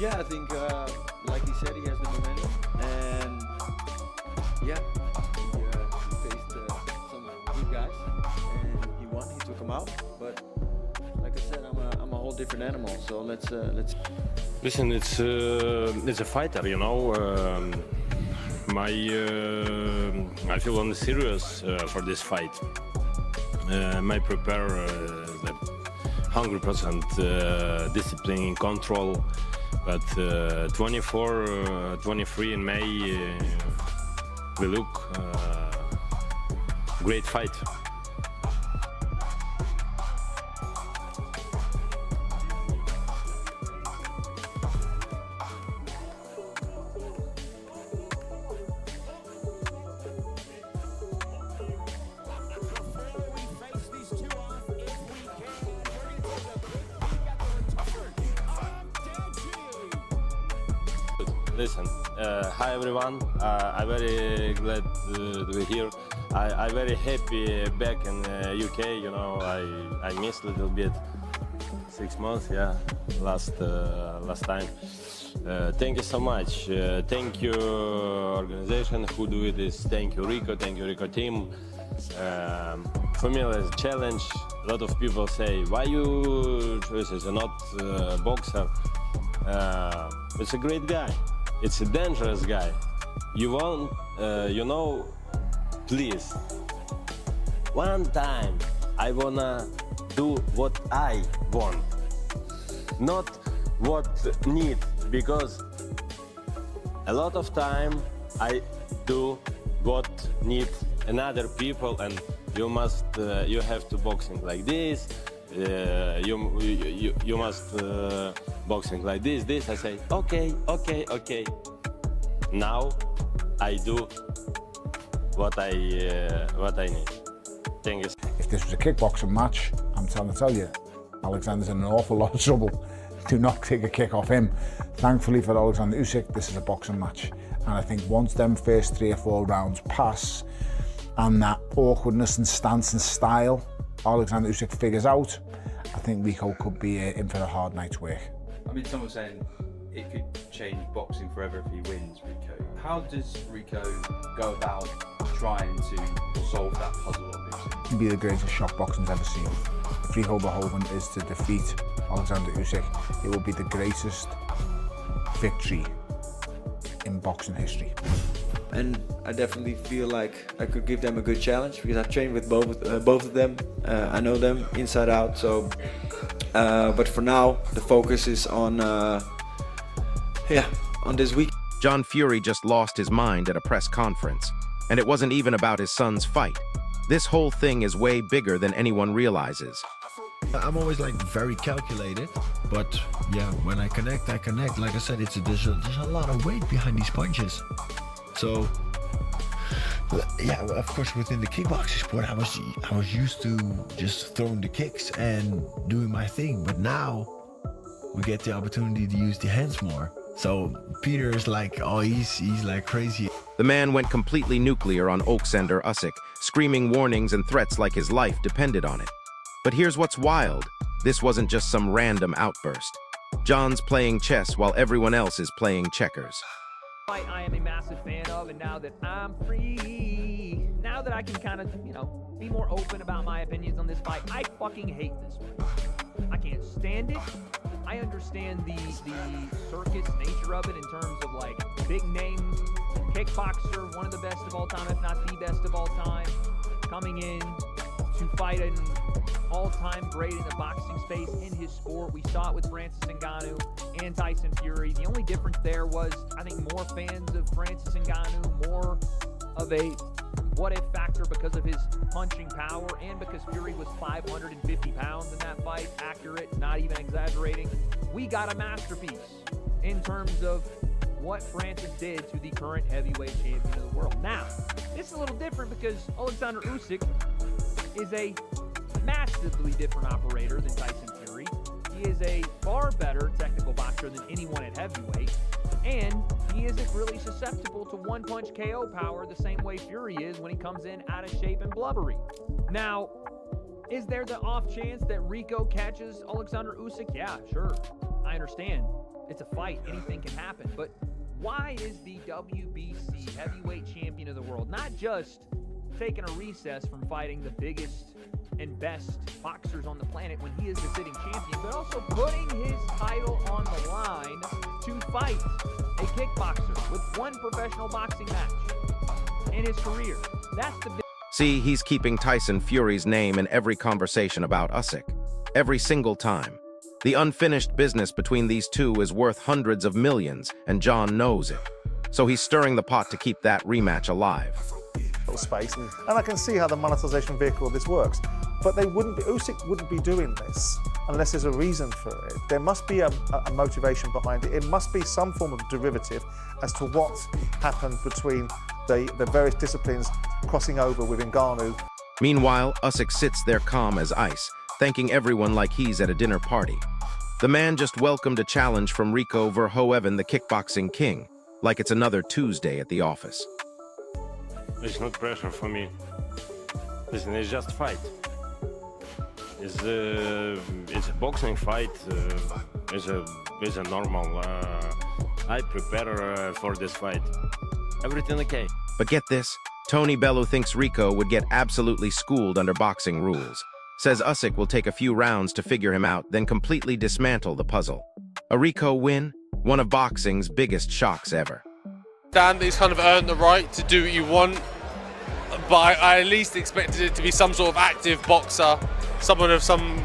Yeah, I think, like he said, he has the momentum, and yeah, he faced some good guys, and he won. He took them out, but like I said, I'm a whole different animal. So let's. Listen, it's a fighter, you know. I feel on serious for this fight. I prepare the 100% discipline, control. But 24, 23 in May, we look great fight. Listen, hi everyone. I'm very glad to be here. I'm very happy back in UK. You know, I missed a little bit. 6 months, yeah, last time. Thank you so much. Thank you organization who do this. Thank you Rico. Thank you Rico team. For me, it's a challenge. A lot of people say, why you chooses are not boxer? It's a great guy. It's a dangerous guy. You want, you know, please, one time I wanna do what I want, not what need, because a lot of time I do what need another people, and you must, you have to boxing like this. You must boxing like this. I say, okay. Now I do what I need. Thank you. If this was a kickboxing match, I'm trying to tell you, Alexander's in an awful lot of trouble. Do not take a kick off him. Thankfully for Alexander Usyk, this is a boxing match. And I think once them first 3 or 4 rounds pass, and that awkwardness and stance and style Alexander Usyk figures out, I think Rico could be in for a hard night's work. I mean, someone's saying it could change boxing forever if he wins, Rico. How does Rico go about trying to solve that puzzle of Usyk? He'd be the greatest shock boxing's ever seen. If Rico Verhoeven is to defeat Alexander Usyk, it will be the greatest victory in boxing history. And I definitely feel like I could give them a good challenge because I've trained with both of them. I know them inside out. So, but for now, the focus is on this week. John Fury just lost his mind at a press conference, and it wasn't even about his son's fight. This whole thing is way bigger than anyone realizes. I'm always like very calculated, but yeah, when I connect, I connect. Like I said, there's a lot of weight behind these punches. So yeah, of course, within the kickboxing sport, I was used to just throwing the kicks and doing my thing. But now we get the opportunity to use the hands more. So Peter is like, oh, he's like crazy. The man went completely nuclear on Alexander Usyk, screaming warnings and threats like his life depended on it. But here's what's wild. This wasn't just some random outburst. John's playing chess while everyone else is playing checkers. I am a massive fan of, and now that I'm free, now that I can kind of, be more open about my opinions on this fight, I fucking hate this one. I can't stand it. I understand the circus nature of it in terms of like big name kickboxer, one of the best of all time, if not the best of all time, coming in to fight an all-time great in the boxing space in his sport. We saw it with Francis Ngannou and Tyson Fury. The only difference there was, I think, more fans of Francis Ngannou, more of a what-if factor because of his punching power and because Fury was 550 pounds in that fight. Accurate, not even exaggerating. We got a masterpiece in terms of what Francis did to the current heavyweight champion of the world. Now, this is a little different because Alexander Usyk is a massively different operator than Tyson Fury. He is a far better technical boxer than anyone at heavyweight, and he isn't really susceptible to one-punch KO power the same way Fury is when he comes in out of shape and blubbery. Now, Is there the off chance that Rico catches Alexander Usyk? Yeah, sure. I understand. It's a fight. Anything can happen. But why is the WBC heavyweight champion of the world not just taking a recess from fighting the biggest and best boxers on the planet when he is the sitting champion, but also putting his title on the line to fight a kickboxer with one professional boxing match in his career? That's the big... See, he's keeping Tyson Fury's name in every conversation about Usyk. Every single time. The unfinished business between these two is worth hundreds of millions, and John knows it. So he's stirring the pot to keep that rematch alive. Space, and I can see how the monetization vehicle of this works. But Usyk wouldn't be doing this unless there's a reason for it. There must be a motivation behind it. It must be some form of derivative as to what happened between the various disciplines crossing over with Ngannou. Meanwhile, Usyk sits there calm as ice, thanking everyone like he's at a dinner party. The man just welcomed a challenge from Rico Verhoeven, the kickboxing king, like it's another Tuesday at the office. It's not pressure for me. Listen, it's just a fight. It's a boxing fight. It's a normal. I prepare for this fight. Everything okay. But get this, Tony Bellew thinks Rico would get absolutely schooled under boxing rules. Says Usyk will take a few rounds to figure him out, then completely dismantle the puzzle. A Rico win? One of boxing's biggest shocks ever. Dan, he's kind of earned the right to do what you want, but I at least expected it to be some sort of active boxer, someone of some...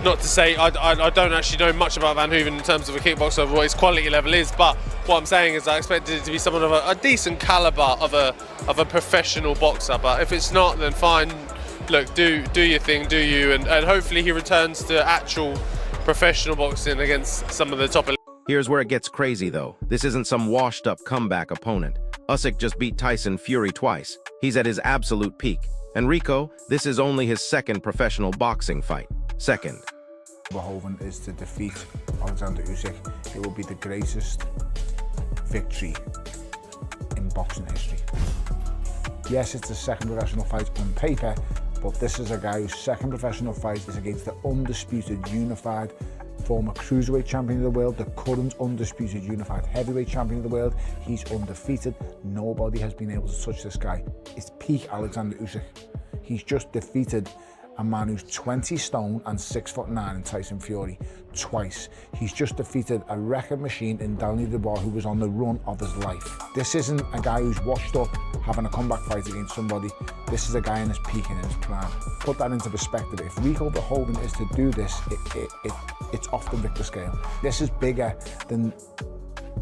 Not to say I don't actually know much about Verhoeven in terms of a kickboxer, of what his quality level is, but what I'm saying is I expected it to be someone of a decent caliber of a professional boxer. But if it's not, then fine. Look, do your thing, do you, and hopefully he returns to actual professional boxing against some of the top. Here's where it gets crazy, though. This isn't some washed-up comeback opponent. Usyk just beat Tyson Fury twice. He's at his absolute peak. And Rico, this is only his second professional boxing fight. Second. Verhoeven is to defeat Alexander Usyk. It will be the greatest victory in boxing history. Yes, it's the second professional fight on paper, but this is a guy whose second professional fight is against the undisputed, unified former cruiserweight champion of the world, the current undisputed unified heavyweight champion of the world. He's undefeated. Nobody has been able to touch this guy. It's peak Alexander Usyk. He's just defeated a man who's 20 stone and 6'9" in Tyson Fury twice. He's just defeated a record machine in Daniel Dubois, who was on the run of his life. This isn't a guy who's washed up having a comeback fight against somebody. This is a guy in his peak and in his prime. Put that into perspective. If Rico Verhoeven is to do this, it's off the Richter scale. This is bigger than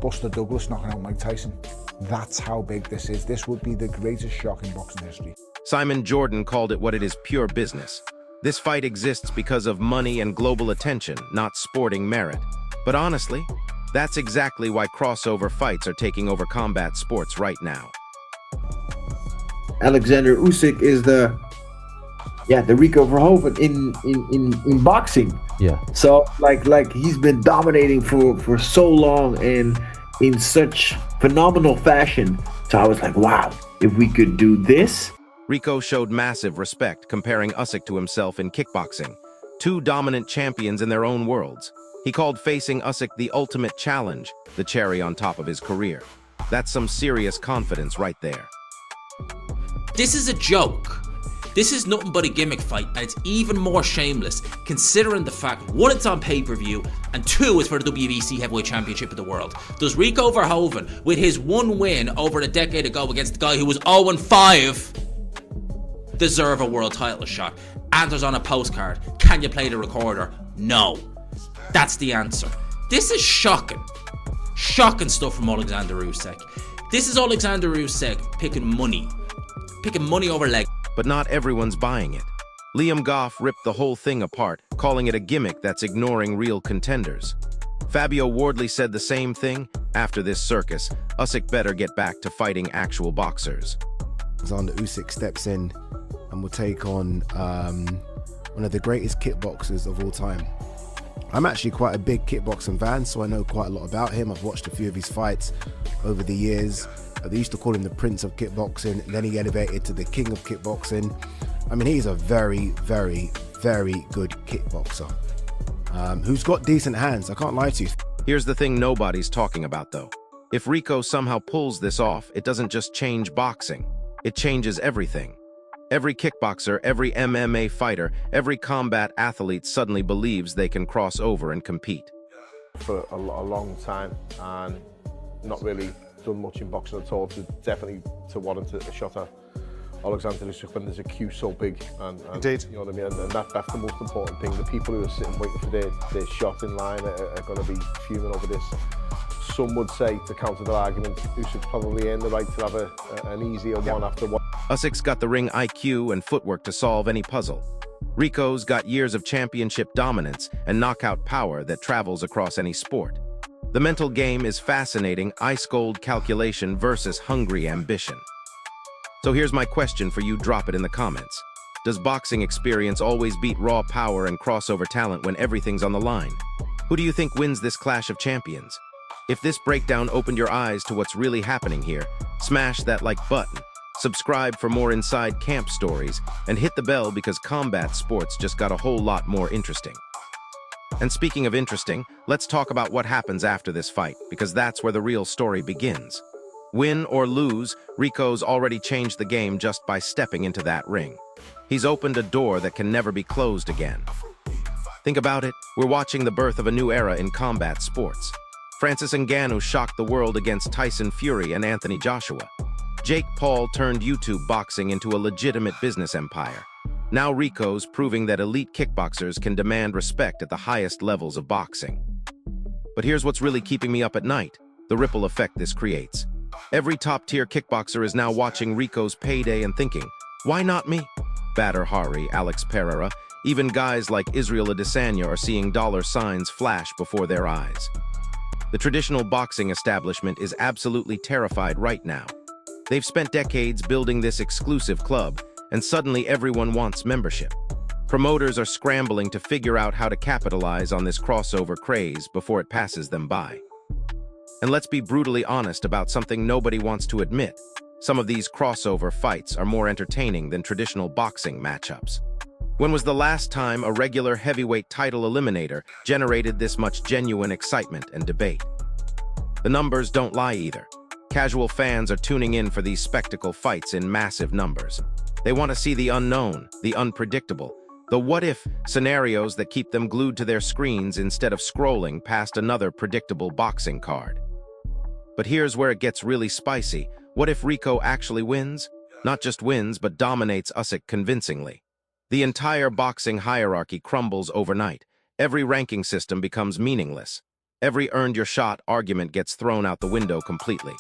Buster Douglas knocking out Mike Tyson. That's how big this is. This would be the greatest shock in boxing history. Simon Jordan called it what it is: pure business. This fight exists because of money and global attention, not sporting merit. But honestly, that's exactly why crossover fights are taking over combat sports right now. Alexander Usyk is the Rico Verhoeven in boxing. Yeah. So like he's been dominating for so long and in such phenomenal fashion. So I was like, wow, if we could do this. Rico showed massive respect, comparing Usyk to himself in kickboxing. Two dominant champions in their own worlds. He called facing Usyk the ultimate challenge, the cherry on top of his career. That's some serious confidence right there. This is a joke. This is nothing but a gimmick fight, and it's even more shameless considering the fact, one, it's on pay-per-view, and two, it's for the WBC Heavyweight Championship of the world. Does Rico Verhoeven, with his one win over a decade ago against the guy who was 0-5, deserve a world title shot? Answers on a postcard. Can you play the recorder? No. That's the answer. This is shocking. Shocking stuff from Alexander Usyk. This is Alexander Usyk picking money over leg. But not everyone's buying it. Liam Goff ripped the whole thing apart, calling it a gimmick that's ignoring real contenders. Fabio Wardley said the same thing. After this circus, Usyk better get back to fighting actual boxers. Alexander Usyk steps in and will take on one of the greatest kickboxers of all time. I'm actually quite a big kickboxing fan, so I know quite a lot about him. I've watched a few of his fights over the years. They used to call him the Prince of Kickboxing, and then he elevated to the King of Kickboxing. I mean, he's a very, very, very good kickboxer who's got decent hands. I can't lie to you. Here's the thing nobody's talking about, though. If Rico somehow pulls this off, it doesn't just change boxing. It changes everything. Every kickboxer, every MMA fighter, every combat athlete suddenly believes they can cross over and compete. For a long time, and not really done much in boxing at all, to definitely to warrant a shot at Alexander Usyk when there's a queue so big, and Indeed. You know what I mean, and that's the most important thing. The people who are sitting waiting for their shot in line are going to be fuming over this. Some would say, to counter their argument, Usyk's probably earned the right to have an easier one after one. Usyk's got the ring IQ and footwork to solve any puzzle. Rico's got years of championship dominance and knockout power that travels across any sport. The mental game is fascinating, ice-cold calculation versus hungry ambition. So here's my question for you, drop it in the comments. Does boxing experience always beat raw power and crossover talent when everything's on the line? Who do you think wins this clash of champions? If this breakdown opened your eyes to what's really happening here, smash that like button, subscribe for more inside camp stories, and hit the bell because combat sports just got a whole lot more interesting. And speaking of interesting, let's talk about what happens after this fight, because that's where the real story begins. Win or lose, Rico's already changed the game just by stepping into that ring. He's opened a door that can never be closed again. Think about it, we're watching the birth of a new era in combat sports. Francis Ngannou shocked the world against Tyson Fury and Anthony Joshua. Jake Paul turned YouTube boxing into a legitimate business empire. Now Rico's proving that elite kickboxers can demand respect at the highest levels of boxing. But here's what's really keeping me up at night, the ripple effect this creates. Every top-tier kickboxer is now watching Rico's payday and thinking, why not me? Badr Hari, Alex Pereira, even guys like Israel Adesanya are seeing dollar signs flash before their eyes. The traditional boxing establishment is absolutely terrified right now. They've spent decades building this exclusive club, and suddenly everyone wants membership. Promoters are scrambling to figure out how to capitalize on this crossover craze before it passes them by. And let's be brutally honest about something nobody wants to admit. Some of these crossover fights are more entertaining than traditional boxing matchups. When was the last time a regular heavyweight title eliminator generated this much genuine excitement and debate? The numbers don't lie either. Casual fans are tuning in for these spectacle fights in massive numbers. They want to see the unknown, the unpredictable, the what-if scenarios that keep them glued to their screens instead of scrolling past another predictable boxing card. But here's where it gets really spicy. What if Rico actually wins? Not just wins, but dominates Usyk convincingly. The entire boxing hierarchy crumbles overnight. Every ranking system becomes meaningless. Every earned your shot argument gets thrown out the window completely.